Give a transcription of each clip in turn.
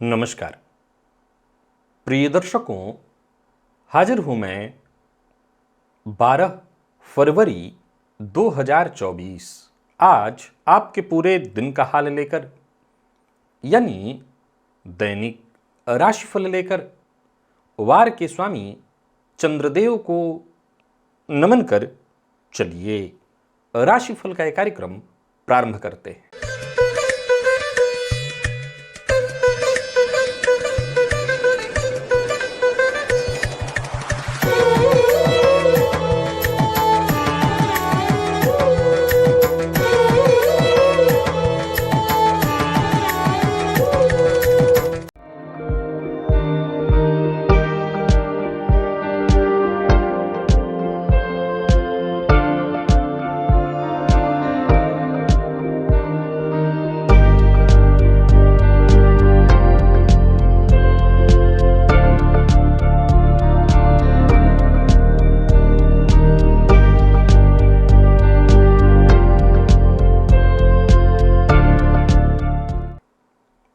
नमस्कार प्रिय दर्शकों, हाजिर हूं मैं 12 फरवरी 2024 आज आपके पूरे दिन का हाल लेकर, यानी दैनिक राशिफल लेकर वार के स्वामी चंद्रदेव को नमन कर चलिए राशिफल का एक कार्यक्रम प्रारंभ करते हैं।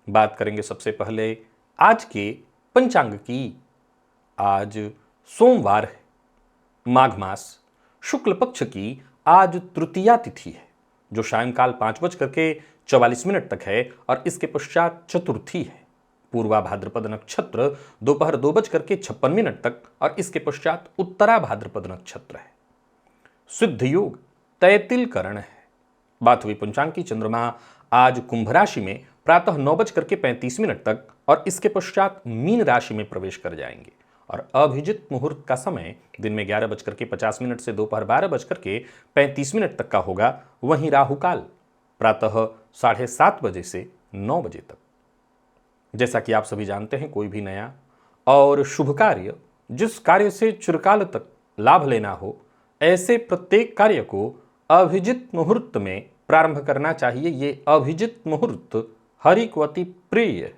बात करेंगे सबसे पहले आज के पंचांग की। आज सोमवार है, माघ मास शुक्ल पक्ष की आज तृतीया तिथि है जो सायंकाल 5:44 तक है और इसके पश्चात चतुर्थी है। पूर्वा भाद्रपद नक्षत्र दोपहर 2:56 तक और इसके पश्चात उत्तरा भाद्रपद नक्षत्र है। सिद्ध योग तैतिल करण है। बात हुई पंचांग की। चंद्रमा आज कुंभ राशि में प्रातः 9:35 तक और इसके पश्चात मीन राशि में प्रवेश कर जाएंगे और अभिजित मुहूर्त का समय दिन में 11:50 से दोपहर 12:35 तक का होगा। वहीं राहुकाल प्रातः 7:30 बजे से 9 बजे तक। जैसा कि आप सभी जानते हैं, कोई भी नया और शुभ कार्य, जिस कार्य से चिरकाल तक लाभ लेना हो, ऐसे प्रत्येक कार्य को अभिजित मुहूर्त में प्रारंभ करना चाहिए। ये अभिजित मुहूर्त हरि को अति प्रिय है।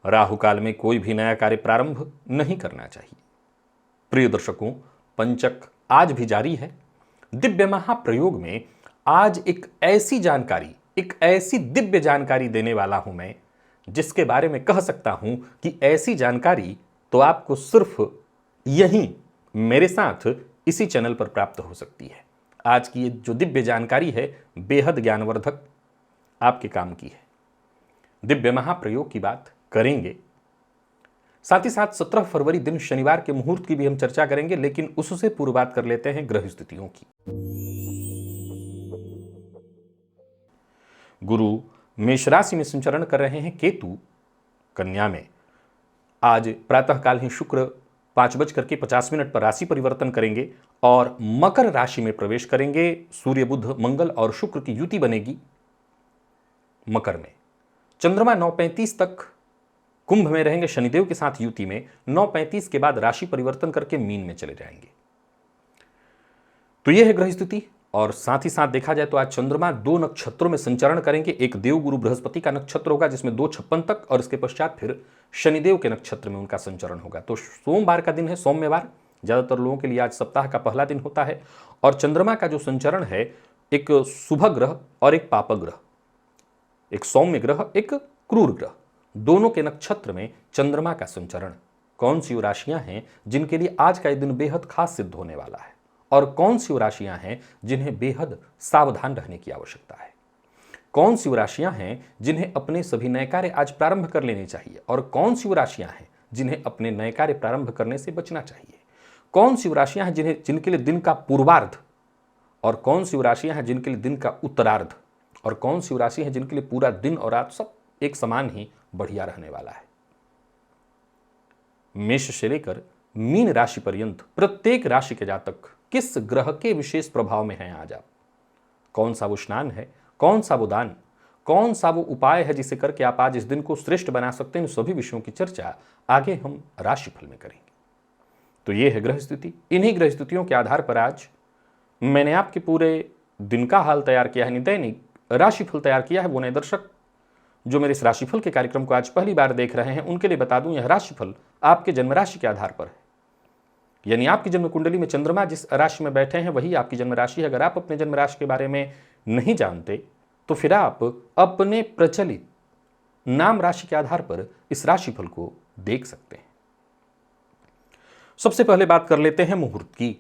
राहुकाल में कोई भी नया कार्य प्रारंभ नहीं करना चाहिए। प्रिय दर्शकों, पंचक आज भी जारी है। दिव्य महाप्रयोग में आज एक ऐसी दिव्य जानकारी देने वाला हूं मैं, जिसके बारे में कह सकता हूं कि ऐसी जानकारी तो आपको सिर्फ यहीं मेरे साथ इसी चैनल पर प्राप्त हो सकती है। आज की ये जो दिव्य जानकारी है, बेहद ज्ञानवर्धक आपके काम की है। दिव्य महाप्रयोग की बात करेंगे, साथ ही साथ 17 फरवरी दिन शनिवार के मुहूर्त की भी हम चर्चा करेंगे, लेकिन उससे पूर्व बात कर लेते हैं ग्रह स्थितियों की। गुरु मेष राशि में संचरण कर रहे हैं। केतु कन्या में आज प्रातःकाल ही शुक्र 5:50 पर राशि परिवर्तन करेंगे और मकर राशि में प्रवेश करेंगे। सूर्य बुध मंगल और शुक्र की युति बनेगी मकर में। चंद्रमा 9:35 तक कुंभ में रहेंगे शनिदेव के साथ युति में। 9:35 के बाद राशि परिवर्तन करके मीन में चले जाएंगे। तो यह है ग्रह स्थिति। और साथ ही साथ देखा जाए तो आज चंद्रमा 2 नक्षत्रों में संचरण करेंगे। एक देवगुरु बृहस्पति का नक्षत्र होगा जिसमें 2:56 तक और इसके पश्चात फिर शनिदेव के नक्षत्र में उनका संचरण होगा। तो सोमवार का दिन है, सौम्यवार। ज्यादातर लोगों के लिए आज सप्ताह का पहला दिन होता है और चंद्रमा का जो संचरण है, एक शुभ ग्रह और एक पाप ग्रह, एक सौम्य ग्रह, एक क्रूर ग्रह, दोनों के नक्षत्र में चंद्रमा का संचरण। कौन सी राशियां हैं जिनके लिए आज का दिन बेहद खास सिद्ध होने वाला है और कौन सी राशियां हैं जिन्हें बेहद सावधान रहने की आवश्यकता है। कौन सी राशियां हैं जिन्हें अपने सभी नए कार्य आज प्रारंभ कर लेने चाहिए और कौन सी राशियां हैं जिन्हें अपने नए कार्य प्रारंभ करने से बचना चाहिए। कौन सी राशियां हैं जिनके लिए दिन का पूर्वार्ध और कौन सी राशियां हैं जिनके लिए दिन का उत्तरार्ध और कौन सी राशि है जिनके लिए पूरा दिन और रात सब एक समान ही बढ़िया रहने वाला है। मेष से लेकर मीन राशि पर्यंत प्रत्येक राशि के जातक किस ग्रह के विशेष प्रभाव में हैं आज आप। कौन सा वो स्नान है, कौन सा वो दान, कौन सा वो उपाय है जिसे करके आप आज इस दिन को श्रेष्ठ बना सकते हैं। इन सभी विषयों की चर्चा आगे हम राशिफल में करेंगे। तो ये है ग्रह स्थिति। इन्हीं ग्रह स्थितियों के आधार पर आज मैंने आपके पूरे दिन का हाल तैयार किया है, दैनिक राशिफल तैयार किया है। वो नए दर्शक जो मेरे इस राशिफल के कार्यक्रम को आज पहली बार देख रहे हैं, उनके लिए बता दूं, यह राशिफल आपके जन्म राशि के आधार पर है। यानी आपकी जन्म कुंडली में चंद्रमा जिस राशि में बैठे हैं वही आपकी जन्म राशि है। अगर आप अपने जन्म राशि के बारे में नहीं जानते तो फिर आप अपने प्रचलित नाम राशि के आधार पर इस राशिफल को देख सकते हैं। सबसे पहले बात कर लेते हैं मुहूर्त की।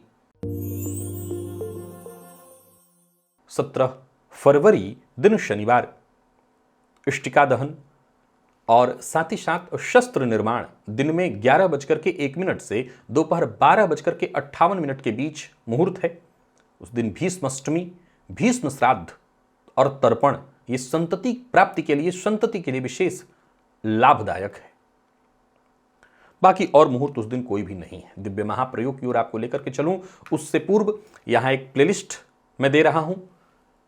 17 फरवरी दिन शनिवार, इष्टिका दहन और साथ ही साथ शस्त्र निर्माण दिन में 11:01 से दोपहर 12:58 के बीच मुहूर्त है। उस दिन भीष्माष्टमी, भीष्म श्राद्ध और तर्पण ये संतति प्राप्ति के लिए, संतति के लिए विशेष लाभदायक है। बाकी और मुहूर्त उस दिन कोई भी नहीं है। दिव्य महाप्रयोग की ओर आपको लेकर के चलूं उससे पूर्व यहां एक प्लेलिस्ट मैं दे रहा हूं,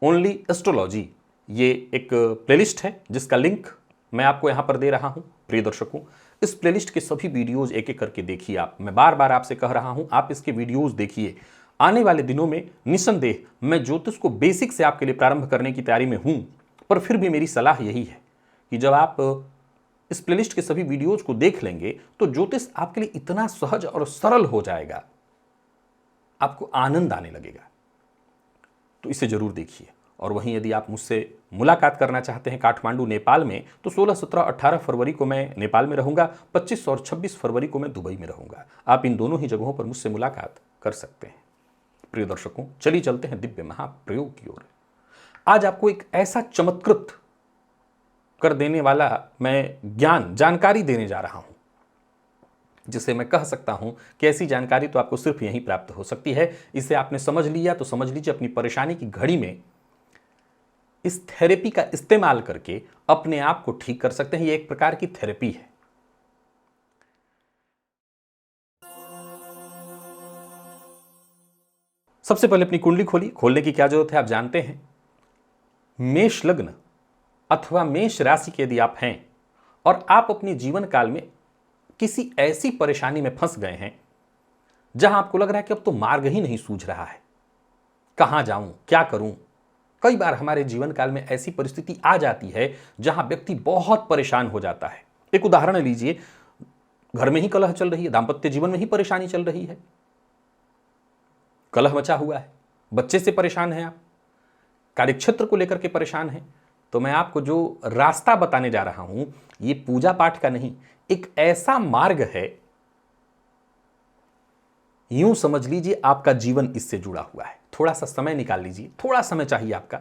ओनली एस्ट्रोलॉजी। ये एक प्लेलिस्ट है जिसका लिंक मैं आपको यहां पर दे रहा हूं। प्रिय दर्शकों, इस प्लेलिस्ट के सभी वीडियोज एक एक करके देखिए आप। मैं बार बार आपसे कह रहा हूं, आप इसके वीडियोज देखिए। आने वाले दिनों में निसंदेह मैं ज्योतिष को बेसिक से आपके लिए प्रारंभ करने की तैयारी में हूं, पर फिर भी मेरी सलाह यही है कि जब आप इस प्लेलिस्ट के सभी वीडियोज को देख लेंगे तो ज्योतिष आपके लिए इतना सहज और सरल हो जाएगा, आपको आनंद आने लगेगा। तो इसे जरूर देखिए। और वहीं यदि आप मुझसे मुलाकात करना चाहते हैं काठमांडू नेपाल में, तो 16, 17, 18 फरवरी को मैं नेपाल में रहूंगा, 25 और 26 फरवरी को मैं दुबई में रहूंगा। आप इन दोनों ही जगहों पर मुझसे मुलाकात कर सकते हैं। प्रिय दर्शकों, चलिए चलते हैं दिव्य महाप्रयोग की ओर। आज आपको एक ऐसा चमत्कृत कर देने वाला मैं जानकारी देने जा रहा हूं, जिसे मैं कह सकता हूं कि ऐसी जानकारी तो आपको सिर्फ यहीं प्राप्त हो सकती है। इसे आपने समझ लिया तो समझ लीजिए अपनी परेशानी की घड़ी में इस थेरेपी का इस्तेमाल करके अपने आप को ठीक कर सकते हैं। यह एक प्रकार की थेरेपी है। सबसे पहले अपनी कुंडली खोलिए। खोलने की क्या जरूरत है आप जानते हैं। मेष लग्न अथवा मेष राशि के यदि आप हैं और आप अपने जीवन काल में किसी ऐसी परेशानी में फंस गए हैं जहां आपको लग रहा है कि अब तो मार्ग ही नहीं सूझ रहा है, कहां जाऊं, क्या करूं। कई बार हमारे जीवन काल में ऐसी परिस्थिति आ जाती है जहां व्यक्ति बहुत परेशान हो जाता है। एक उदाहरण लीजिए, घर में ही कलह चल रही है, दांपत्य जीवन में ही परेशानी चल रही है, कलह मचा हुआ है, बच्चे से परेशान हैं आप, कार्यक्षेत्र को लेकर के परेशान हैं। तो मैं आपको जो रास्ता बताने जा रहा हूं, ये पूजा पाठ का नहीं, एक ऐसा मार्ग है, यूं समझ लीजिए आपका जीवन इससे जुड़ा हुआ है। थोड़ा सा समय निकाल लीजिए, थोड़ा समय चाहिए आपका,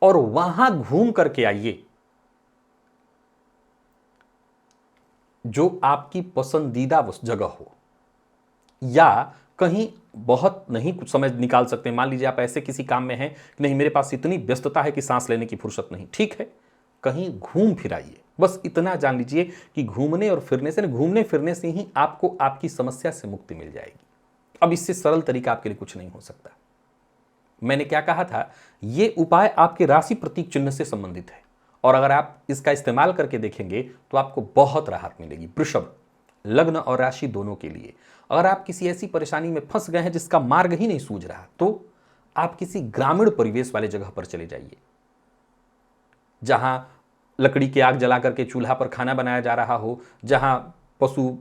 और वहां घूम करके आइए जो आपकी पसंदीदा जगह हो, या कहीं बहुत नहीं कुछ समय निकाल सकते। मान लीजिए आप ऐसे किसी काम में हैं कि नहीं, मेरे पास इतनी व्यस्तता है कि सांस लेने की फुर्सत नहीं, ठीक है, कहीं घूम फिर आइए। बस इतना जान लीजिए कि घूमने फिरने से ही आपको आपकी समस्या से मुक्ति मिल जाएगी। अब इससे सरल तरीका आपके लिए कुछ नहीं हो सकता। मैंने क्या कहा था, यह उपाय आपके राशि प्रतीक चिन्ह से संबंधित है, और अगर आप इसका इस्तेमाल करके देखेंगे तो आपको बहुत राहत मिलेगी। वृषभ लग्न और राशि दोनों के लिए अगर आप किसी ऐसी परेशानी में फंस गए हैं जिसका मार्ग ही नहीं सूझ रहा, तो आप किसी ग्रामीण परिवेश वाले जगह पर चले जाइए, जहां लकड़ी की आग जला करके चूल्हा पर खाना बनाया जा रहा हो, जहां पशु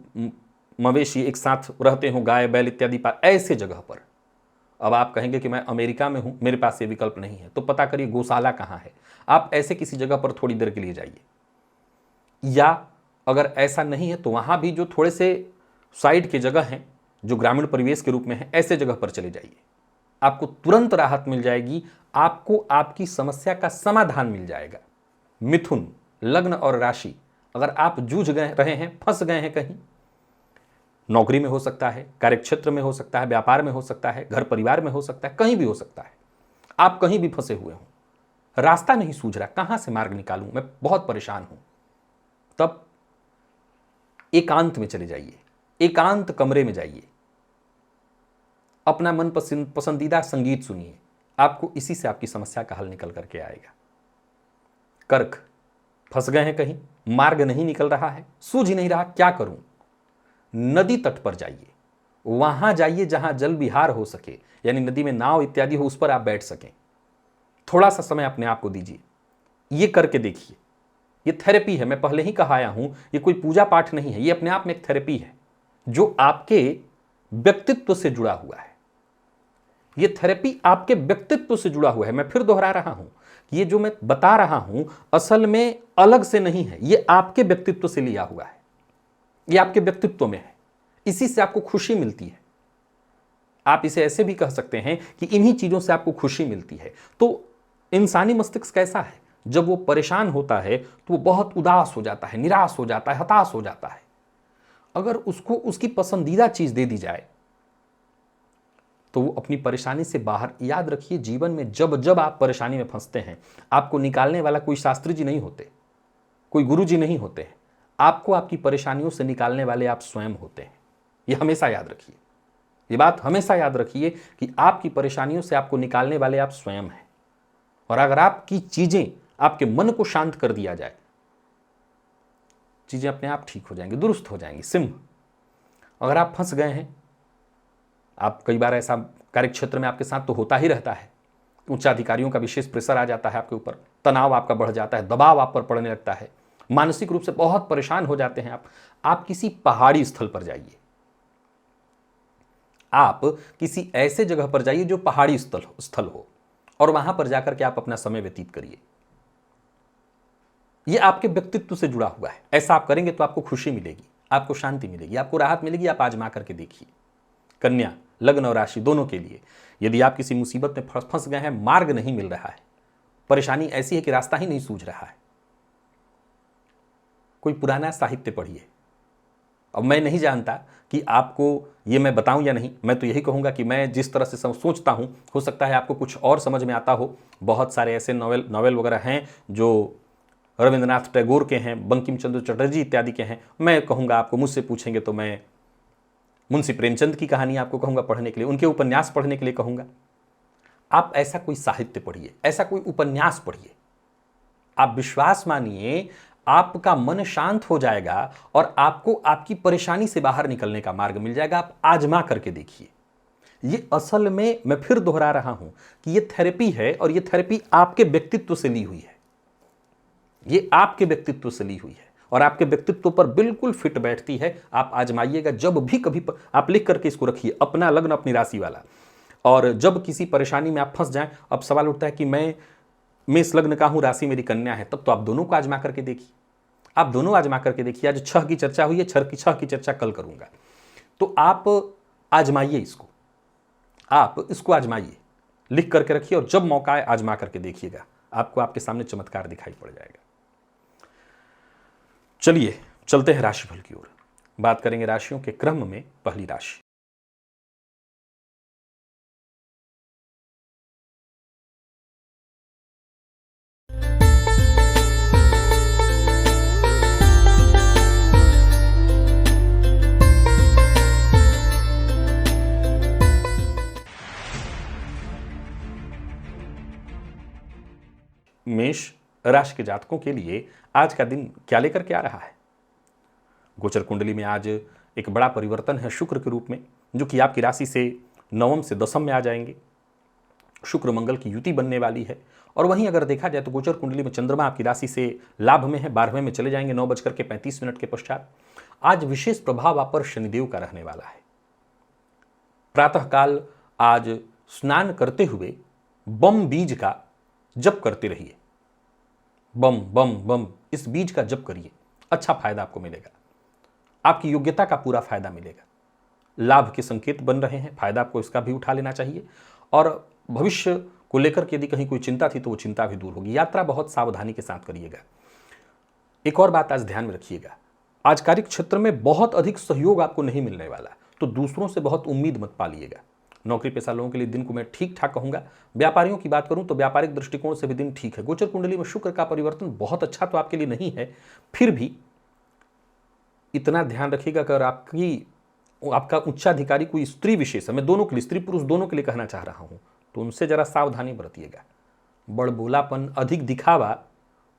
मवेशी एक साथ रहते हो, गाय बैल इत्यादि, ऐसे जगह पर। अब आप कहेंगे कि मैं अमेरिका में हूं, मेरे पास ये विकल्प नहीं है, तो पता करिए गौशाला कहां है। आप ऐसे किसी जगह पर थोड़ी देर के लिए जाइए, या अगर ऐसा नहीं है तो वहां भी जो थोड़े से साइड के जगह हैं, जो ग्रामीण परिवेश के रूप में है, ऐसे जगह पर चले जाइए। आपको तुरंत राहत मिल जाएगी, आपको आपकी समस्या का समाधान मिल जाएगा। मिथुन लग्न और राशि अगर आप जूझ गए रहे हैं, फंस गए हैं कहीं, नौकरी में हो सकता है, कार्यक्षेत्र में हो सकता है, व्यापार में हो सकता है, घर परिवार में हो सकता है, कहीं भी हो सकता है, आप कहीं भी फंसे हुए हो, रास्ता नहीं सूझ रहा, कहां से मार्ग निकालूं, मैं बहुत परेशान हूं, तब एकांत में चले जाइए, एकांत कमरे में जाइए, अपना मन पसंदीदा संगीत सुनिए, आपको इसी से आपकी समस्या का हल निकल करके आएगा। कर्क फंस गए हैं कहीं, मार्ग नहीं निकल रहा है, सूझ ही नहीं रहा, क्या करूं, नदी तट पर जाइए, वहां जाइए जहां जल विहार हो सके, यानी नदी में नाव इत्यादि हो, उस पर आप बैठ सकें। थोड़ा सा समय अपने आप को दीजिए, ये करके देखिए। ये थेरेपी है, मैं पहले ही कहा आया हूं, ये कोई पूजा पाठ नहीं है, ये अपने आप में एक थेरेपी है जो आपके व्यक्तित्व से जुड़ा हुआ है। ये थेरेपी आपके व्यक्तित्व से जुड़ा हुआ है। मैं फिर दोहरा रहा हूं, कि ये जो मैं बता रहा हूं असल में अलग से नहीं है, ये आपके व्यक्तित्व से लिया हुआ है, ये आपके व्यक्तित्व में है, इसी से आपको खुशी मिलती है। आप इसे ऐसे भी कह सकते हैं कि इन्हीं चीजों से आपको खुशी मिलती है। तो इंसानी मस्तिष्क कैसा है, जब वो परेशान होता है तो वो बहुत उदास हो जाता है, निराश हो जाता है, हताश हो जाता है। अगर उसको उसकी पसंदीदा चीज दे दी जाए तो वो अपनी परेशानी से बाहर, याद रखिए जीवन में जब जब आप परेशानी में फंसते हैं, आपको निकालने वाला कोई शास्त्री जी नहीं होते, कोई गुरु जी नहीं होते हैं, आपको आपकी परेशानियों से निकालने वाले आप स्वयं होते हैं। ये हमेशा याद रखिए, ये बात हमेशा याद रखिए कि आपकी परेशानियों से आपको निकालने वाले आप स्वयं हैं। और अगर आपकी चीजें, आपके मन को शांत कर दिया जाए, चीजें अपने आप ठीक हो जाएंगी, दुरुस्त हो जाएंगी। सिंह, अगर आप फंस गए हैं, आप कई बार ऐसा कार्यक्षेत्र में आपके साथ तो होता ही रहता है, उच्चाधिकारियों का विशेष प्रेशर आ जाता है आपके ऊपर, तनाव आपका बढ़ जाता है, दबाव आप पर पड़ने लगता है, मानसिक रूप से बहुत परेशान हो जाते हैं आप किसी पहाड़ी स्थल पर जाइए, आप किसी ऐसे जगह पर जाइए जो पहाड़ी स्थल हो और वहां पर जाकर के आप अपना समय व्यतीत करिए। यह आपके व्यक्तित्व से जुड़ा हुआ है। ऐसा आप करेंगे तो आपको खुशी मिलेगी, आपको शांति मिलेगी, आपको राहत मिलेगी। आप आजमा करके देखिए। कन्या, लग्न और राशि दोनों के लिए, यदि आप किसी मुसीबत में फंस गए हैं, मार्ग नहीं मिल रहा है, परेशानी ऐसी है कि रास्ता ही नहीं सूझ रहा है, कोई पुराना साहित्य पढ़िए। अब मैं नहीं जानता कि आपको ये मैं बताऊं या नहीं, मैं तो यही कहूंगा कि मैं जिस तरह से सोचता हूं, हो सकता है आपको कुछ और समझ में आता हो। बहुत सारे ऐसे नॉवेल वगैरह हैं जो रविंद्रनाथ टैगोर के हैं, बंकिम चंद्र चटर्जी इत्यादि के हैं। मैं कहूंगा, आपको मुझसे पूछेंगे तो मैं मुंशी प्रेमचंद की कहानी आपको कहूंगा पढ़ने के लिए, उनके उपन्यास पढ़ने के लिए कहूंगा। आप ऐसा कोई साहित्य पढ़िए, ऐसा कोई उपन्यास पढ़िए। आप विश्वास मानिए, आपका मन शांत हो जाएगा और आपको आपकी परेशानी से बाहर निकलने का मार्ग मिल जाएगा। आप आजमा करके देखिए। ये असल में, मैं फिर दोहरा रहा हूं कि ये थेरेपी है, और ये थेरेपी आपके व्यक्तित्व से ली हुई है। ये आपके व्यक्तित्व से ली हुई है और आपके व्यक्तित्व पर बिल्कुल फिट बैठती है। आप आजमाइएगा। जब भी कभी आप लिख करके इसको रखिए, अपना लग्न अपनी राशि वाला। और जब किसी परेशानी में आप फंस जाएं, अब सवाल उठता है कि मैं मेष लग्न का हूं, राशि मेरी कन्या है, तब तो आप दोनों को आजमा करके देखिए। आप दोनों आजमा करके देखिए। आज 6 की चर्चा हुई है, 6 की चर्चा कल करूंगा। तो आप आजमाइए इसको, आप इसको आजमाइए, लिख करके रखिए, और जब मौका आए आजमा करके देखिएगा। आपको आपके सामने चमत्कार दिखाई पड़ जाएगा। चलिए चलते हैं राशिफल की ओर। बात करेंगे राशियों के क्रम में। पहली राशि मेष राशि के जातकों के लिए आज का दिन क्या लेकर के आ रहा है? गोचर कुंडली में आज एक बड़ा परिवर्तन है शुक्र के रूप में, जो कि आपकी राशि से नवम से दसम में आ जाएंगे। शुक्र मंगल की युति बनने वाली है। और वहीं अगर देखा जाए तो गोचर कुंडली में चंद्रमा आपकी राशि से लाभ में है, 12वें में चले जाएंगे 9:35 के पश्चात। आज विशेष प्रभाव आप पर शनिदेव का रहने वाला है। प्रातःकाल आज स्नान करते हुए बम बीज का जप करते रहिए। बम बम बम, इस बीज का जप करिए, अच्छा फायदा आपको मिलेगा। आपकी योग्यता का पूरा फायदा मिलेगा। लाभ के संकेत बन रहे हैं, फायदा आपको इसका भी उठा लेना चाहिए। और भविष्य को लेकर के यदि कहीं कोई चिंता थी तो वो चिंता भी दूर होगी। यात्रा बहुत सावधानी के साथ करिएगा। एक और बात आज ध्यान में रखिएगा, आज कार्य क्षेत्र में बहुत अधिक सहयोग आपको नहीं मिलने वाला, तो दूसरों से बहुत उम्मीद मत पालिएगा। नौकरी पेशा लोगों के लिए दिन को मैं ठीक ठाक कहूंगा। व्यापारियों की बात करूं तो व्यापारिक दृष्टिकोण से भी दिन ठीक है। गोचर कुंडली में शुक्र का परिवर्तन बहुत अच्छा तो आपके लिए नहीं है, फिर भी इतना ध्यान रखिएगा अगर आपका उच्चाधिकारी कोई स्त्री विशेष है, मैं दोनों के लिए, स्त्री पुरुष दोनों के लिए कहना चाह रहा हूं, तो उनसे जरा सावधानी बरतिएगा। बड़बोलापन, अधिक दिखावा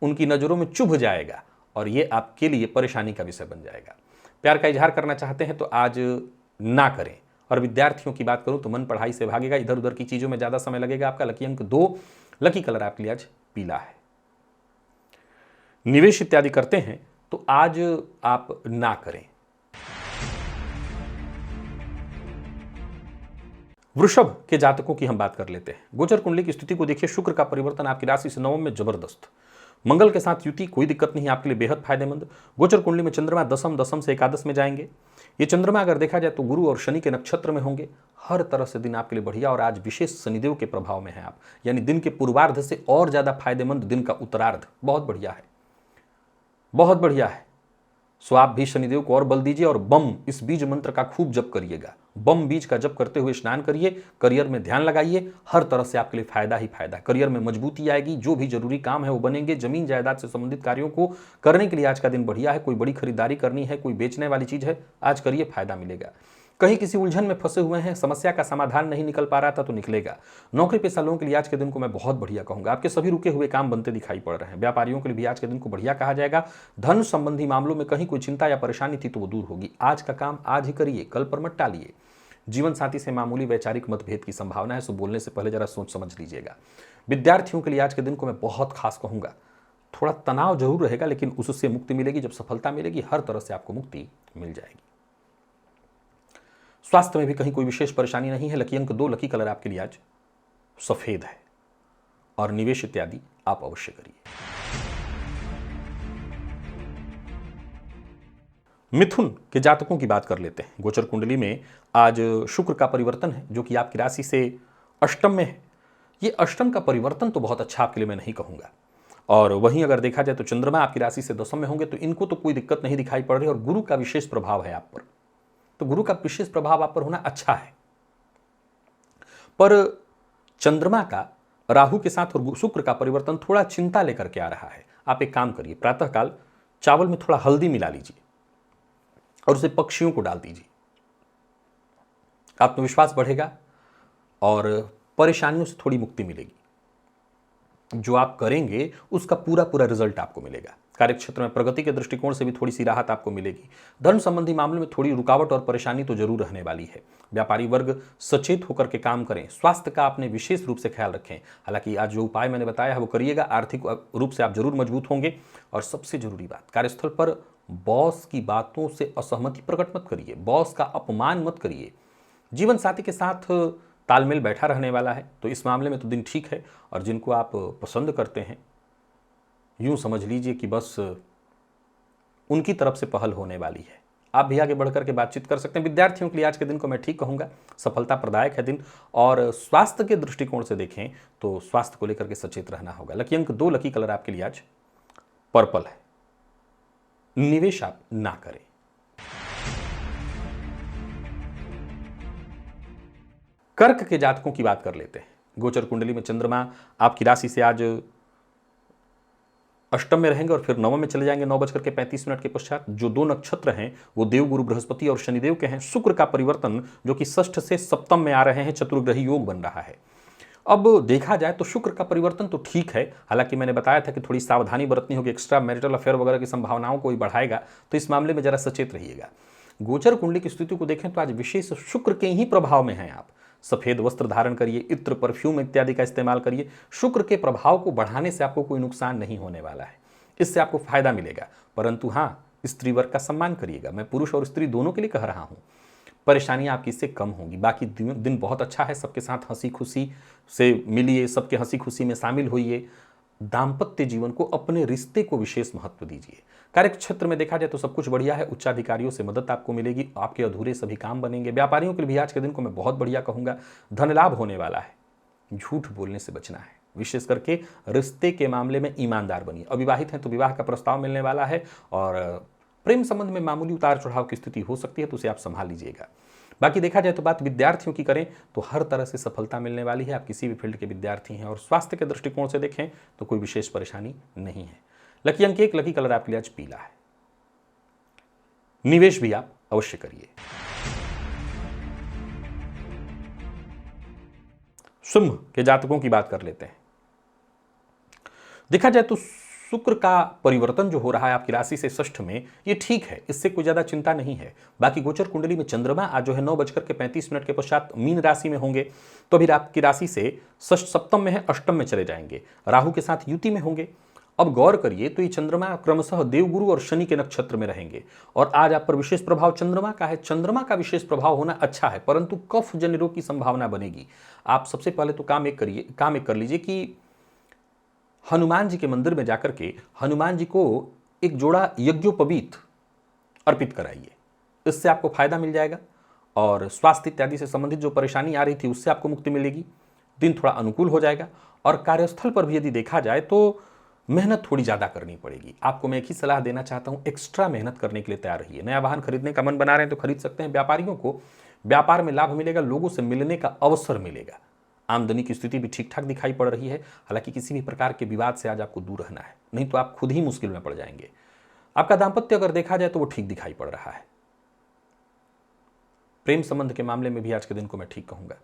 उनकी नजरों में चुभ जाएगा और ये आपके लिए परेशानी का विषय बन जाएगा। प्यार का इजहार करना चाहते हैं तो आज ना करें। और विद्यार्थियों की बात करूं तो मन पढ़ाई से भागेगा, इधर उधर की चीजों में ज्यादा समय लगेगा आपका। लकी अंक 2, लकी कलर आपके लिए आज पीला है। निवेश इत्यादि करते हैं तो आज आप ना करें। वृषभ के जातकों की हम बात कर लेते हैं। गोचर कुंडली की स्थिति को देखिए, शुक्र का परिवर्तन आपकी राशि से नवम में जबरदस्त, मंगल के साथ युति, कोई दिक्कत नहीं, आपके लिए बेहद फायदेमंद। गोचर कुंडली में चंद्रमा दसम, दसम से एकादश में जाएंगे। ये चंद्रमा अगर देखा जाए तो गुरु और शनि के नक्षत्र में होंगे। हर तरह से दिन आपके लिए बढ़िया, और आज विशेष शनिदेव के प्रभाव में है आप, यानी दिन के पूर्वार्ध से और ज्यादा फायदेमंद दिन का उत्तरार्ध बहुत बढ़िया है, बहुत बढ़िया है। सो आप भी शनिदेव को और बल दीजिए और बम इस बीज मंत्र का खूब जप करिएगा। बम बीज का जप करते हुए स्नान करिए, करियर में ध्यान लगाइए, हर तरह से आपके लिए फायदा ही फायदा। करियर में मजबूती आएगी, जो भी जरूरी काम है वो बनेंगे। जमीन जायदाद से संबंधित कार्यों को करने के लिए आज का दिन बढ़िया है। कोई बड़ी खरीदारी करनी है, कोई बेचने वाली चीज है, आज करिए, फायदा मिलेगा। कहीं किसी उलझन में फंसे हुए हैं, समस्या का समाधान नहीं निकल पा रहा था तो निकलेगा। नौकरी पेशा लोगों के लिए आज के दिन को मैं बहुत बढ़िया कहूंगा। आपके सभी रुके हुए काम बनते दिखाई पड़ रहे हैं। व्यापारियों के लिए भी आज के दिन को बढ़िया कहा जाएगा। धन संबंधी मामलों में कहीं कोई चिंता या परेशानी थी तो वो दूर होगी। आज का काम आज ही करिए, कल पर मत टालिए। जीवन साथी से मामूली वैचारिक मतभेद की संभावना है, सो बोलने से पहले जरा सोच समझ लीजिएगा। विद्यार्थियों के लिए आज के दिन को मैं बहुत खास कहूंगा। थोड़ा तनाव जरूर रहेगा, लेकिन उससे मुक्ति मिलेगी। जब सफलता मिलेगी, हर तरह से आपको मुक्ति मिल जाएगी। स्वास्थ्य में भी कहीं कोई विशेष परेशानी नहीं है। लकी अंक 2, लकी कलर आपके लिए आज सफेद है, और निवेश इत्यादि आप अवश्य करिए। मिथुन के जातकों की बात कर लेते हैं। गोचर कुंडली में आज शुक्र का परिवर्तन है, जो कि आपकी राशि से अष्टम में है। ये अष्टम का परिवर्तन तो बहुत अच्छा आपके लिए मैं नहीं कहूंगा। और वहीं अगर देखा जाए तो चंद्रमा आपकी राशि से दसम में होंगे, तो इनको तो कोई दिक्कत नहीं दिखाई पड़ रही, और गुरु का विशेष प्रभाव है आप पर। तो गुरु का विशेष प्रभाव आप पर होना अच्छा है। पर चंद्रमा का राहु के साथ और शुक्र का परिवर्तन थोड़ा चिंता लेकर के आ रहा है। आप एक काम करिए, प्रातःकाल चावल में थोड़ा हल्दी मिला लीजिए और उसे पक्षियों को डाल दीजिए। आत्मविश्वास बढ़ेगा और परेशानियों से थोड़ी मुक्ति मिलेगी। जो आप करेंगे उसका पूरा पूरा रिजल्ट आपको मिलेगा। कार्यक्षेत्र में प्रगति के दृष्टिकोण से भी थोड़ी सी राहत आपको मिलेगी। धर्म संबंधी मामले में थोड़ी रुकावट और परेशानी तो जरूर रहने वाली है। व्यापारी वर्ग सचेत होकर के काम करें। स्वास्थ्य का आपने विशेष रूप से ख्याल रखें। हालांकि आज जो उपाय मैंने बताया है वो करिएगा। आर्थिक रूप से आप जरूर मजबूत होंगे। और सबसे जरूरी बात, कार्यस्थल पर बॉस की बातों से असहमति प्रकट मत करिए, बॉस का अपमान मत करिए। जीवन साथी के साथ तालमेल बैठा रहने वाला है, तो इस मामले में तो दिन ठीक है। और जिनको आप पसंद करते हैं, यूं समझ लीजिए कि बस उनकी तरफ से पहल होने वाली है। आप भी आगे बढ़कर के बातचीत कर सकते हैं। विद्यार्थियों के लिए आज के दिन को मैं ठीक कहूंगा, सफलता प्रदायक है दिन। और स्वास्थ्य के दृष्टिकोण से देखें तो स्वास्थ्य को लेकर के सचेत रहना होगा। लकी अंक 2, लकी कलर आपके लिए आज पर्पल है। निवेश आप ना करें। कर्क के जातकों की बात कर लेते हैं। गोचर कुंडली में चंद्रमा आपकी राशि से आज अष्टम में रहेंगे और फिर नवम में चले जाएंगे 9:35 के पश्चात। जो 2 नक्षत्र हैं वो देव, गुरु, बृहस्पति और शनिदेव के हैं। शुक्र का परिवर्तन जो कि षष्ठ से सप्तम में आ रहे हैं, चतुर्ग्रही योग बन रहा है। अब देखा जाए तो शुक्र का परिवर्तन तो ठीक है। हालांकि मैंने बताया था कि थोड़ी सावधानी बरतनी होगी, एक्स्ट्रा मैरिटल अफेयर वगैरह की संभावनाओं को ही बढ़ाएगा, तो इस मामले में जरा सचेत रहिएगा। गोचर कुंडली की स्थिति को देखें तो आज विशेष शुक्र के ही प्रभाव में हैं आप। सफेद वस्त्र धारण करिए, इत्र, परफ्यूम इत्यादि का इस्तेमाल करिए। शुक्र के प्रभाव को बढ़ाने से आपको कोई नुकसान नहीं होने वाला है, इससे आपको फायदा मिलेगा। परंतु हाँ, स्त्री वर्ग का सम्मान करिएगा। मैं पुरुष और स्त्री दोनों के लिए कह रहा हूं। परेशानियां आपकी इससे कम होंगी। बाकी दिन बहुत अच्छा है। सबके साथ हंसी खुशी से मिलिए, सबके हंसी खुशी में शामिल होइए। दाम्पत्य जीवन को, अपने रिश्ते को विशेष महत्व दीजिए। कार्य क्षेत्र में देखा जाए तो सब कुछ बढ़िया है। उच्चाधिकारियों से मदद आपको मिलेगी, आपके अधूरे सभी काम बनेंगे। व्यापारियों के लिए भी आज के दिन को मैं बहुत बढ़िया कहूंगा। धन लाभ होने वाला है। झूठ बोलने से बचना है, विशेष करके रिश्ते के मामले में ईमानदार बनिए। अविवाहित हैं तो विवाह का प्रस्ताव मिलने वाला है, और प्रेम संबंध में मामूली उतार चढ़ाव की स्थिति हो सकती है, तो उसे आप संभाल लीजिएगा। बाकी देखा जाए तो बात विद्यार्थियों की करें तो हर तरह से सफलता मिलने वाली है। आप किसी भी फील्ड के विद्यार्थी हैं। और स्वास्थ्य के दृष्टिकोण से देखें तो कोई विशेष परेशानी नहीं है। लकी अंक 1, लकी कलर आपके लिए आज पीला है। निवेश भी आप अवश्य करिए। सिंह के जातकों की बात कर लेते हैं। देखा जाए तो शुक्र का परिवर्तन जो हो रहा है आपकी राशि से षष्ठ में, ये ठीक है, इससे कोई ज्यादा चिंता नहीं है। बाकी गोचर कुंडली में चंद्रमा आज जो है 9:35 के पश्चात मीन राशि में होंगे, तो अभी आपकी राशि से षष्ठ सप्तम में है, अष्टम में चले जाएंगे। राहु के साथ युति में होंगे अब गौर करिए तो ये चंद्रमा क्रमशः देवगुरु और शनि के नक्षत्र में रहेंगे और आज आप पर विशेष प्रभाव चंद्रमा का है। चंद्रमा का विशेष प्रभाव होना अच्छा है, परंतु कफ जन्य रोग की संभावना बनेगी। आप सबसे पहले तो काम एक कर लीजिए कि हनुमान जी के मंदिर में जाकर के हनुमान जी को एक जोड़ा यज्ञोपवीत अर्पित कराइए। इससे आपको फायदा मिल जाएगा और स्वास्थ्य इत्यादि से संबंधित जो परेशानी आ रही थी उससे आपको मुक्ति मिलेगी। दिन थोड़ा अनुकूल हो जाएगा और कार्यस्थल पर भी यदि देखा जाए तो मेहनत थोड़ी ज़्यादा करनी पड़ेगी। आपको मैं एक ही सलाह देना चाहता हूँ, एक्स्ट्रा मेहनत करने के लिए तैयार रहिए। नया वाहन खरीदने का मन बना रहे हैं तो खरीद सकते हैं। व्यापारियों को व्यापार में लाभ मिलेगा, लोगों से मिलने का अवसर मिलेगा। आमदनी की स्थिति भी ठीक ठाक दिखाई पड़ रही है। हालांकि किसी भी प्रकार के विवाद से आज आपको दूर रहना है, नहीं तो आप खुद ही मुश्किल में पड़ जाएंगे। आपका दाम्पत्य अगर देखा जाए तो वो ठीक दिखाई पड़ रहा है। प्रेम संबंध के मामले में भी आज के दिन को मैं ठीक कहूंगा।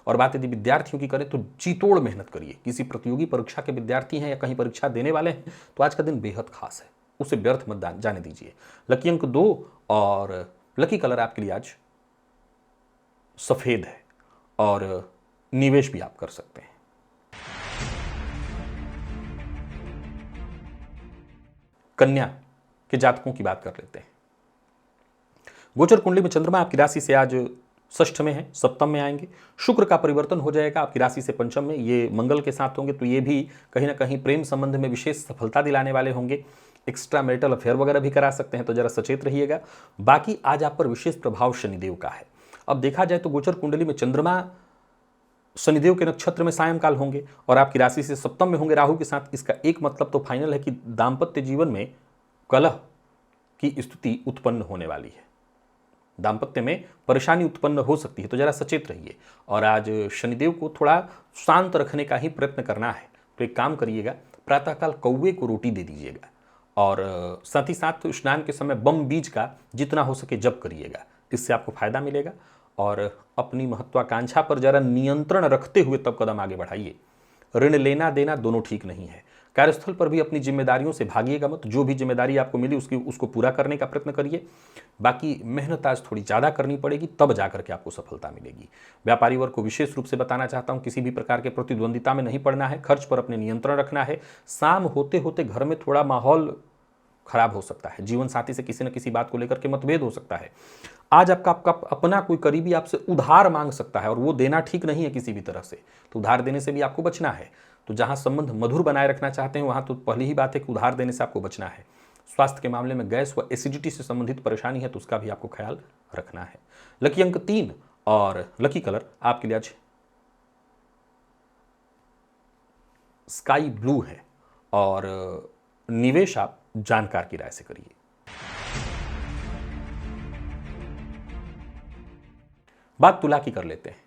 और बात यदि विद्यार्थियों की करें तो जीतोड़ मेहनत करिए। किसी प्रतियोगी परीक्षा के विद्यार्थी हैं या कहीं परीक्षा देने वाले हैं तो आज का दिन बेहद खास है, उसे व्यर्थ मत जाने दीजिए। लकी अंक 2 और लकी कलर आपके लिए आज सफेद है और निवेश भी आप कर सकते हैं। कन्या के जातकों की बात कर लेते हैं। गोचर कुंडली में चंद्रमा आपकी राशि से आज षष्ठ में है, सप्तम में आएंगे। शुक्र का परिवर्तन हो जाएगा आपकी राशि से पंचम में, ये मंगल के साथ होंगे, तो ये भी कहीं ना कहीं प्रेम संबंध में विशेष सफलता दिलाने वाले होंगे। एक्स्ट्रा मैरिटल अफेयर वगैरह भी करा सकते हैं, तो जरा सचेत रहिएगा। बाकी आज आप पर विशेष प्रभाव शनिदेव का है। अब देखा जाए तो गोचर कुंडली में चंद्रमा शनिदेव के नक्षत्र में सायंकाल होंगे और आपकी राशि से सप्तम में होंगे राहु के साथ। इसका एक मतलब तो फाइनल है कि दाम्पत्य जीवन में कलह की स्थिति उत्पन्न होने वाली है, दाम्पत्य में परेशानी उत्पन्न हो सकती है, तो जरा सचेत रहिए। और आज शनिदेव को थोड़ा शांत रखने का ही प्रयत्न करना है, तो एक काम करिएगा, प्रातःकाल कौवे को रोटी दे दीजिएगा और साथ ही साथ स्नान के समय बम बीज का जितना हो सके जप करिएगा। इससे आपको फायदा मिलेगा और अपनी महत्वाकांक्षा पर जरा नियंत्रण रखते हुए तब कदम आगे बढ़ाइए। ऋण लेना देना दोनों ठीक नहीं है। कार्यस्थल पर भी अपनी जिम्मेदारियों से भागिएगा मत। जो भी जिम्मेदारी आपको मिली उसको पूरा करने का प्रयत्न करिए। बाकी मेहनत आज थोड़ी ज़्यादा करनी पड़ेगी, तब जाकर के आपको सफलता मिलेगी। व्यापारी वर्ग को विशेष रूप से बताना चाहता हूँ, किसी भी प्रकार के प्रतिद्वंदिता में नहीं पड़ना है, खर्च पर अपने नियंत्रण रखना है। शाम होते होते घर में थोड़ा माहौल खराब हो सकता है, जीवन साथी से किसी न किसी बात को लेकर के मतभेद हो सकता है। आज आपका अपना कोई करीबी आपसे उधार मांग सकता है और वो देना ठीक नहीं है किसी भी तरह से, तो उधार देने से भी आपको बचना है। तो जहां संबंध मधुर बनाए रखना चाहते हैं वहां तो पहली ही बात है कि उधार देने से आपको बचना है। स्वास्थ्य के मामले में गैस व एसिडिटी से संबंधित परेशानी है तो उसका भी आपको ख्याल रखना है। लकी अंक 3 और लकी कलर आपके लिए आज स्काई ब्लू है और निवेश आप जानकार की राय से करिए। बात तुला की कर लेते हैं।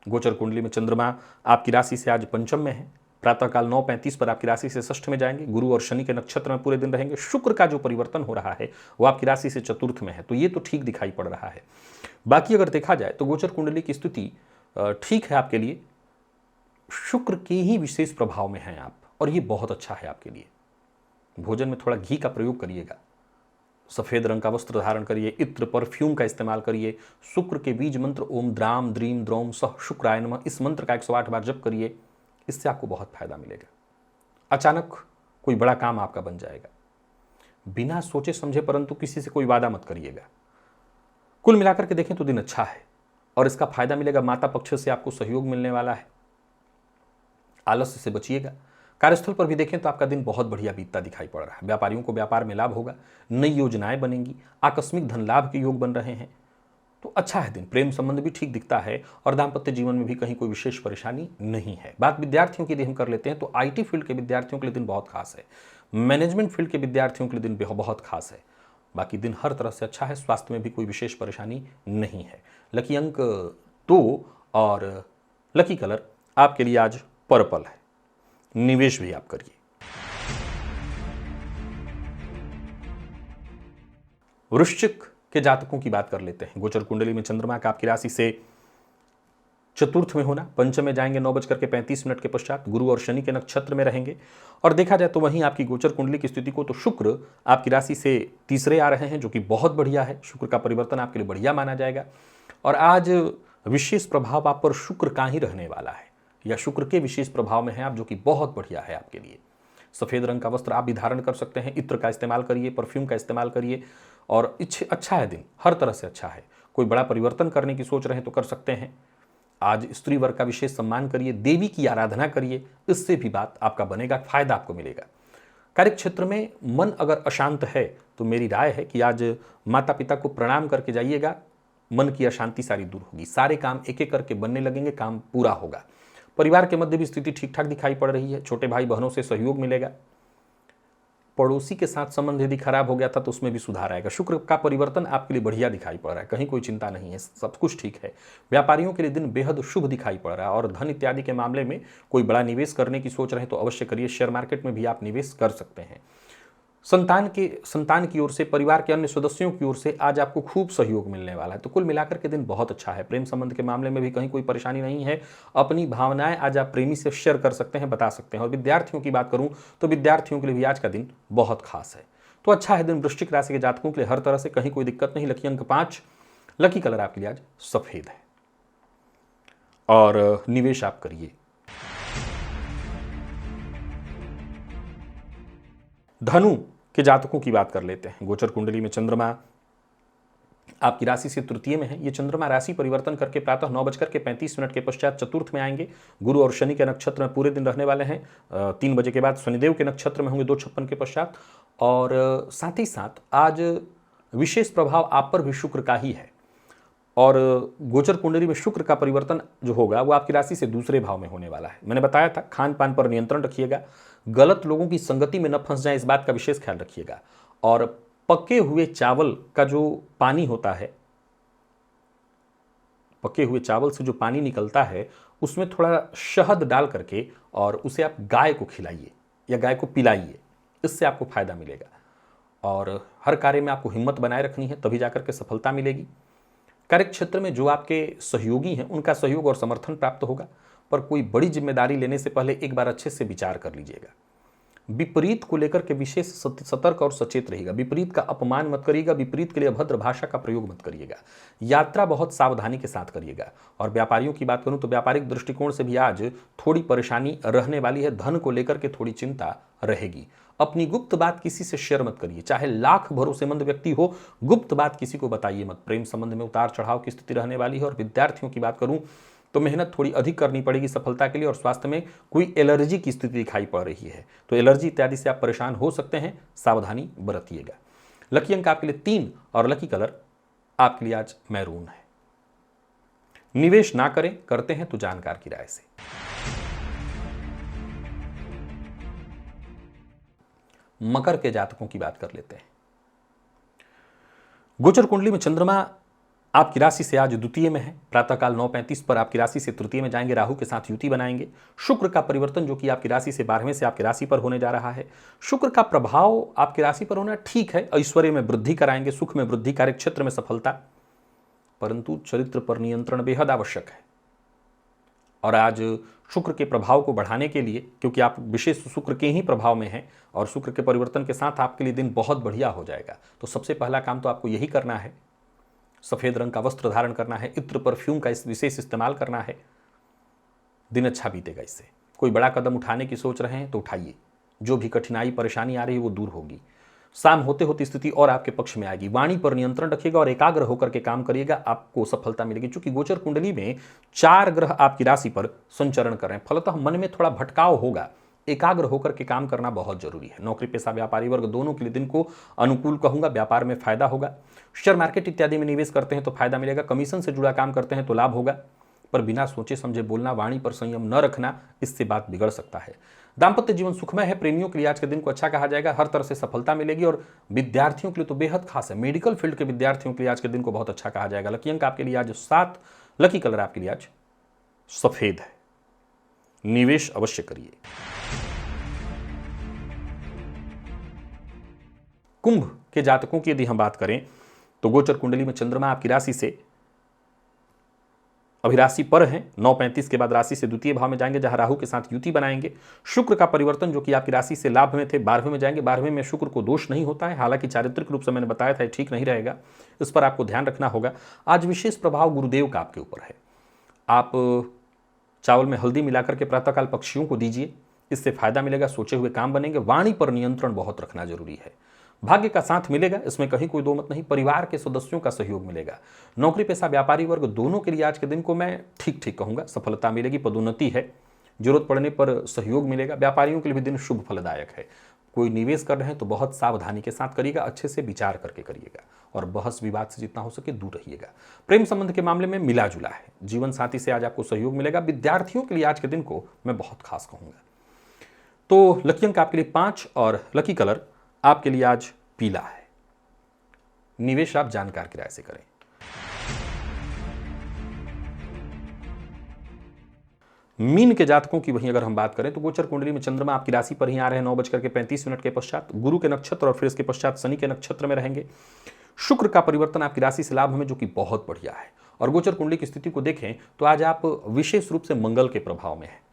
गोचर कुंडली में चंद्रमा आपकी राशि से आज पंचम में है, प्रातःकाल 9:35 पर आपकी राशि से षष्ठ में जाएंगे। गुरु और शनि के नक्षत्र में पूरे दिन रहेंगे। शुक्र का जो परिवर्तन हो रहा है वो आपकी राशि से चतुर्थ में है, तो ये तो ठीक दिखाई पड़ रहा है। बाकी अगर देखा जाए तो गोचर कुंडली की स्थिति ठीक है आपके लिए। शुक्र के ही विशेष प्रभाव में हैं आप और ये बहुत अच्छा है आपके लिए। भोजन में थोड़ा घी का प्रयोग करिएगा, सफेद रंग का वस्त्र धारण करिए, इत्र परफ्यूम का इस्तेमाल करिए। शुक्र के बीज मंत्र ओम द्राम द्रीम द्रौम सह शुक्राय नमः, इस मंत्र का 108 बार जप करिए। इससे आपको बहुत फायदा मिलेगा। अचानक कोई बड़ा काम आपका बन जाएगा। बिना सोचे समझे परंतु किसी से कोई वादा मत करिएगा। कुल मिलाकर के देखें तो दिन अच्छा है और इसका फायदा मिलेगा। माता पक्ष से आपको सहयोग मिलने वाला है। आलस्य से बचिएगा। कार्यस्थल पर भी देखें तो आपका दिन बहुत बढ़िया बीतता दिखाई पड़ रहा है। व्यापारियों को व्यापार में लाभ होगा, नई योजनाएं बनेंगी, आकस्मिक धन लाभ के योग बन रहे हैं, तो अच्छा है दिन। प्रेम संबंध भी ठीक दिखता है और दाम्पत्य जीवन में भी कहीं कोई विशेष परेशानी नहीं है। बात विद्यार्थियों की यदि हम कर लेते हैं तो आईटी फील्ड के विद्यार्थियों के लिए दिन बहुत खास है। मैनेजमेंट फील्ड के विद्यार्थियों के लिए दिन बहुत खास है। बाकी दिन हर तरह से अच्छा है। स्वास्थ्य में भी कोई विशेष परेशानी नहीं है। लकी अंक 2 और लकी कलर आपके लिए आज पर्पल है। निवेश भी आप करिए। वृश्चिक के जातकों की बात कर लेते हैं। गोचर कुंडली में चंद्रमा का आपकी राशि से चतुर्थ में होना, पंचम में जाएंगे 9:35 के पश्चात। गुरु और शनि के नक्षत्र में रहेंगे और देखा जाए तो वहीं आपकी गोचर कुंडली की स्थिति को तो शुक्र आपकी राशि से तीसरे आ रहे हैं, जो कि बहुत बढ़िया है। शुक्र का परिवर्तन आपके लिए बढ़िया माना जाएगा और आज विशेष प्रभाव आप पर शुक्र का ही रहने वाला है या शुक्र के विशेष प्रभाव में है आप, जो कि बहुत बढ़िया है आपके लिए। सफ़ेद रंग का वस्त्र आप भी धारण कर सकते हैं। इत्र का इस्तेमाल करिए, परफ्यूम का इस्तेमाल करिए और अच्छा है दिन, हर तरह से अच्छा है। कोई बड़ा परिवर्तन करने की सोच रहे हैं तो कर सकते हैं। आज स्त्री वर्ग का विशेष सम्मान करिए, देवी की आराधना करिए, इससे भी बात आपका बनेगा, फायदा आपको मिलेगा। कार्य क्षेत्र में मन अगर अशांत है तो मेरी राय है कि आज माता पिता को प्रणाम करके जाइएगा, मन की अशांति सारी दूर होगी, सारे काम एक एक करके बनने लगेंगे, काम पूरा होगा। परिवार के मध्य भी स्थिति ठीक ठाक दिखाई पड़ रही है, छोटे भाई बहनों से सहयोग मिलेगा। पड़ोसी के साथ संबंध यदि खराब हो गया था तो उसमें भी सुधार आएगा। शुक्र का परिवर्तन आपके लिए बढ़िया दिखाई पड़ रहा है, कहीं कोई चिंता नहीं है, सब कुछ ठीक है। व्यापारियों के लिए दिन बेहद शुभ दिखाई पड़ रहा है और धन इत्यादि के मामले में कोई बड़ा निवेश करने की सोच रहे हैं तो अवश्य करिए। शेयर मार्केट में भी आप निवेश कर सकते हैं। संतान की ओर से, परिवार के अन्य सदस्यों की ओर से आज आपको खूब सहयोग मिलने वाला है। तो कुल मिलाकर के दिन बहुत अच्छा है। प्रेम संबंध के मामले में भी कहीं कोई परेशानी नहीं है। अपनी भावनाएं आज आप प्रेमी से शेयर कर सकते हैं, बता सकते हैं। और विद्यार्थियों की बात करूं तो विद्यार्थियों के लिए भी आज का दिन बहुत खास है। तो अच्छा है दिन वृश्चिक राशि के जातकों के लिए, हर तरह से कहीं कोई दिक्कत नहीं। लकी अंक 5, लकी कलर आपके लिए आज सफेद है और निवेश आप करिए। धनु के जातकों की बात कर लेते हैं। गोचर कुंडली में चंद्रमा आपकी राशि से तृतीय में है। ये चंद्रमा राशि परिवर्तन करके प्रातः 9:35 के पश्चात चतुर्थ में आएंगे। गुरु और शनि के नक्षत्र में पूरे दिन रहने वाले हैं। 3 बजे के बाद शनिदेव के नक्षत्र में होंगे 2:56 के पश्चात। और साथ ही साथ आज विशेष प्रभाव आप पर भी शुक्र का ही है। और गोचर कुंडली में शुक्र का परिवर्तन जो होगा वो आपकी राशि से दूसरे भाव में होने वाला है। मैंने बताया था खान पान पर नियंत्रण रखिएगा, गलत लोगों की संगति में न फंस जाए, इस बात का विशेष ख्याल रखिएगा। और पके हुए चावल का जो पानी होता है, पके हुए चावल से जो पानी निकलता है उसमें थोड़ा शहद डाल करके और उसे आप गाय को खिलाइए या गाय को पिलाइए, इससे आपको फायदा मिलेगा। और हर कार्य में आपको हिम्मत बनाए रखनी है, तभी जाकर के सफलता मिलेगी। कार्य क्षेत्र में जो आपके सहयोगी हैं उनका सहयोग और समर्थन प्राप्त होगा, पर कोई बड़ी जिम्मेदारी लेने से पहले एक बार अच्छे से विचार कर लीजिएगा। विपरीत को लेकर के विशेष सतर्क और सचेत रहिएगा। विपरीत का अपमान मत करिएगा, विपरीत के लिए अभद्र भाषा का प्रयोग मत करिएगा। यात्रा बहुत सावधानी के साथ करिएगा। और व्यापारियों की बात करूं तो व्यापारिक दृष्टिकोण से भी आज थोड़ी परेशानी रहने वाली है। धन को लेकर के थोड़ी चिंता रहेगी। अपनी गुप्त बात किसी से शेयर मत करिए, चाहे लाख भरोसेमंद व्यक्ति हो, गुप्त बात किसी को बताइए मत। प्रेम संबंध में उतार चढ़ाव की स्थिति रहने वाली है। और विद्यार्थियों की बात करूं तो मेहनत थोड़ी अधिक करनी पड़ेगी सफलता के लिए। और स्वास्थ्य में कोई एलर्जी की स्थिति दिखाई पड़ रही है तो एलर्जी इत्यादि से आप परेशान हो सकते हैं, सावधानी बरतिएगा। लकी अंक आपके लिए 3 और लकी कलर आपके लिए आज मैरून है। निवेश ना करें, करते हैं तो जानकार की राय से। मकर के जातकों की बात कर लेते हैं। गोचर कुंडली में चंद्रमा आपकी राशि से आज द्वितीय में है। प्रातःकाल 9:35 पर आपकी राशि से तृतीय में जाएंगे, राहु के साथ युति बनाएंगे। शुक्र का परिवर्तन जो कि आपकी राशि से 12वें से आपकी राशि पर होने जा रहा है। शुक्र का प्रभाव आपकी राशि पर होना ठीक है, ऐश्वर्य में वृद्धि कराएंगे, सुख में वृद्धि, कार्य क्षेत्र में सफलता, परंतु चरित्र पर नियंत्रण बेहद आवश्यक है। और आज शुक्र के प्रभाव को बढ़ाने के लिए, क्योंकि आप विशेष शुक्र के ही प्रभाव में हैं और शुक्र के परिवर्तन के साथ आपके लिए दिन बहुत बढ़िया हो जाएगा, तो सबसे पहला काम तो आपको यही करना है, सफेद रंग का वस्त्र धारण करना है, इत्र परफ्यूम का विशेष इस्तेमाल करना है। दिन अच्छा बीतेगा इससे। कोई बड़ा कदम उठाने की सोच रहे हैं तो उठाइए, जो भी कठिनाई परेशानी आ रही है वो दूर होगी। शाम होते होते स्थिति और आपके पक्ष में आएगी। वाणी पर नियंत्रण रखिएगा और एकाग्र होकर के काम करिएगा, आपको सफलता मिलेगी। क्योंकि गोचर कुंडली में 4 ग्रह आपकी राशि पर संचरण कर रहे हैं, फलतः मन में थोड़ा भटकाव होगा। एकाग्र होकर के काम करना बहुत जरूरी है। नौकरी पेशा व्यापारी वर्ग दोनों के लिए दिन को अनुकूल कहूंगा। व्यापार में फायदा होगा। शेयर मार्केट इत्यादि में निवेश करते हैं तो फायदा मिलेगा। कमीशन से जुड़ा काम करते हैं तो लाभ होगा, पर बिना सोचे समझे बोलना, वाणी पर संयम न रखना, इससे बात बिगड़ सकता है। दाम्पत्य जीवन सुखमय है। प्रेमियों के लिए आज के दिन को अच्छा कहा जाएगा, हर तरह से सफलता मिलेगी। और विद्यार्थियों के लिए तो बेहद खास है। मेडिकल फील्ड के विद्यार्थियों के लिए आज के दिन को बहुत अच्छा कहा जाएगा। लकी अंक आपके लिए आज 7, लकी कलर आपके लिए आज सफेद है। निवेश अवश्य करिए। कुंभ के जातकों की यदि हम बात करें तो गोचर कुंडली में चंद्रमा आपकी राशि से अभी राशि पर हैं। 9:35 के बाद राशि से द्वितीय भाव में जाएंगे, जहां राहु के साथ युति बनाएंगे। शुक्र का परिवर्तन जो कि आपकी राशि से लाभ में थे, 12वें में जाएंगे। 12वें में शुक्र को दोष नहीं होता है, हालांकि चारित्रिक रूप से मैंने बताया था ठीक नहीं रहेगा, इस पर आपको ध्यान रखना होगा। आज विशेष प्रभाव गुरुदेव का आपके ऊपर है। आप चावल में हल्दी मिलाकर के प्रातःकाल पक्षियों को दीजिए, इससे फायदा मिलेगा, सोचे हुए काम बनेंगे। वाणी पर नियंत्रण बहुत रखना जरूरी है। भाग्य का साथ मिलेगा, इसमें कहीं कोई दो मत नहीं। परिवार के सदस्यों का सहयोग मिलेगा। नौकरी पेशा व्यापारी वर्ग दोनों के लिए आज के दिन को मैं ठीक ठीक कहूंगा। सफलता मिलेगी, पदोन्नति है, जरूरत पड़ने पर सहयोग मिलेगा। व्यापारियों के लिए भी दिन शुभ फलदायक है। कोई निवेश कर रहे हैं तो बहुत सावधानी के साथ करिएगा, अच्छे से विचार करके करिएगा और बहस विवाद से जितना हो सके दूर रहिएगा। प्रेम संबंध के मामले में मिला जुला है। जीवन साथी से आज आपको सहयोग मिलेगा। विद्यार्थियों के लिए आज के दिन को मैं बहुत खास कहूंगा। तो लकी अंक आपके लिए 5 और लकी कलर आपके लिए आज पीला है। निवेश आप जानकार की राय से करें। मीन के जातकों की वहीं अगर हम बात करें तो गोचर कुंडली में चंद्रमा आपकी राशि पर ही आ रहे हैं 9:35 के पश्चात। गुरु के नक्षत्र और फिर इसके पश्चात शनि के नक्षत्र में रहेंगे। शुक्र का परिवर्तन आपकी राशि से लाभ हमें, जो कि बहुत बढ़िया है। और गोचर कुंडली की स्थिति को देखें तो आज आप विशेष रूप से मंगल के प्रभाव में है।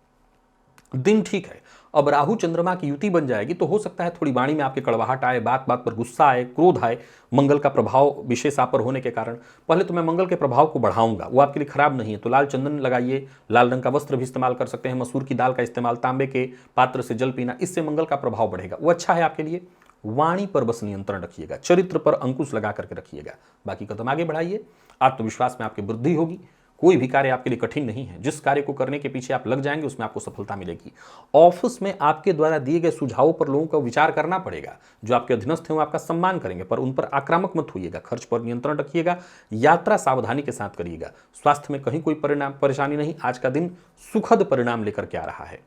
दिन ठीक है। अब राहु चंद्रमा की युति बन जाएगी तो हो सकता है थोड़ी वाणी में आपके कड़वाहट आए, बात बात पर गुस्सा आए, क्रोध आए। मंगल का प्रभाव विशेष आप पर होने के कारण पहले तो मैं मंगल के प्रभाव को बढ़ाऊंगा, वो आपके लिए खराब नहीं है। तो लाल चंदन लगाइए, लाल रंग का वस्त्र भी इस्तेमाल कर सकते हैं, मसूर की दाल का इस्तेमाल, तांबे के पात्र से जल पीना, इससे मंगल का प्रभाव बढ़ेगा, वो अच्छा है आपके लिए। वाणी पर बस नियंत्रण रखिएगा, चरित्र पर अंकुश लगा करके रखिएगा। बाकी कदम आगे बढ़ाइए, आत्मविश्वास में आपकी वृद्धि होगी। कोई भी कार्य आपके लिए कठिन नहीं है। जिस कार्य को करने के पीछे आप लग जाएंगे उसमें आपको सफलता मिलेगी। ऑफिस में आपके द्वारा दिए गए सुझावों पर लोगों का विचार करना पड़ेगा। जो आपके अधीनस्थ हैं वो आपका सम्मान करेंगे, पर उन पर आक्रामक मत होइएगा। खर्च पर नियंत्रण रखिएगा। यात्रा सावधानी के साथ करिएगा। स्वास्थ्य में कहीं कोई परेशानी नहीं। आज का दिन सुखद परिणाम लेकर के आ रहा है।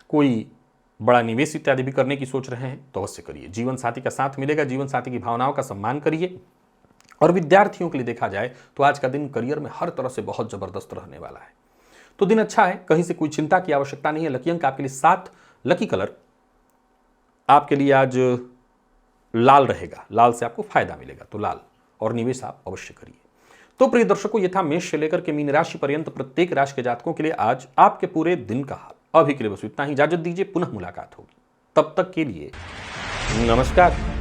कोई बड़ा निवेश इत्यादि भी करने की सोच रहे हैं तो अवश्य करिए। जीवन साथी का साथ मिलेगा। जीवन साथी की भावनाओं का सम्मान करिए। और विद्यार्थियों के लिए देखा जाए तो आज का दिन करियर में हर तरह से बहुत जबरदस्त रहने वाला है। तो दिन अच्छा है, कहीं से कोई चिंता की आवश्यकता नहीं है। लकी अंक आपके लिए 7, लकी कलर आपके लिए आज लाल रहेगा। लाल से आपको फायदा मिलेगा, तो लाल और निवेश आप अवश्य करिए। तो प्रिय दर्शकों, ये था मेष से लेकर के मीन राशि पर्यंत प्रत्येक राशि के जातकों के लिए आज आपके पूरे दिन का हाल। अभी के लिए बस इतना ही। इजाजत दीजिए, पुनः मुलाकात होगी। तब तक के लिए नमस्कार।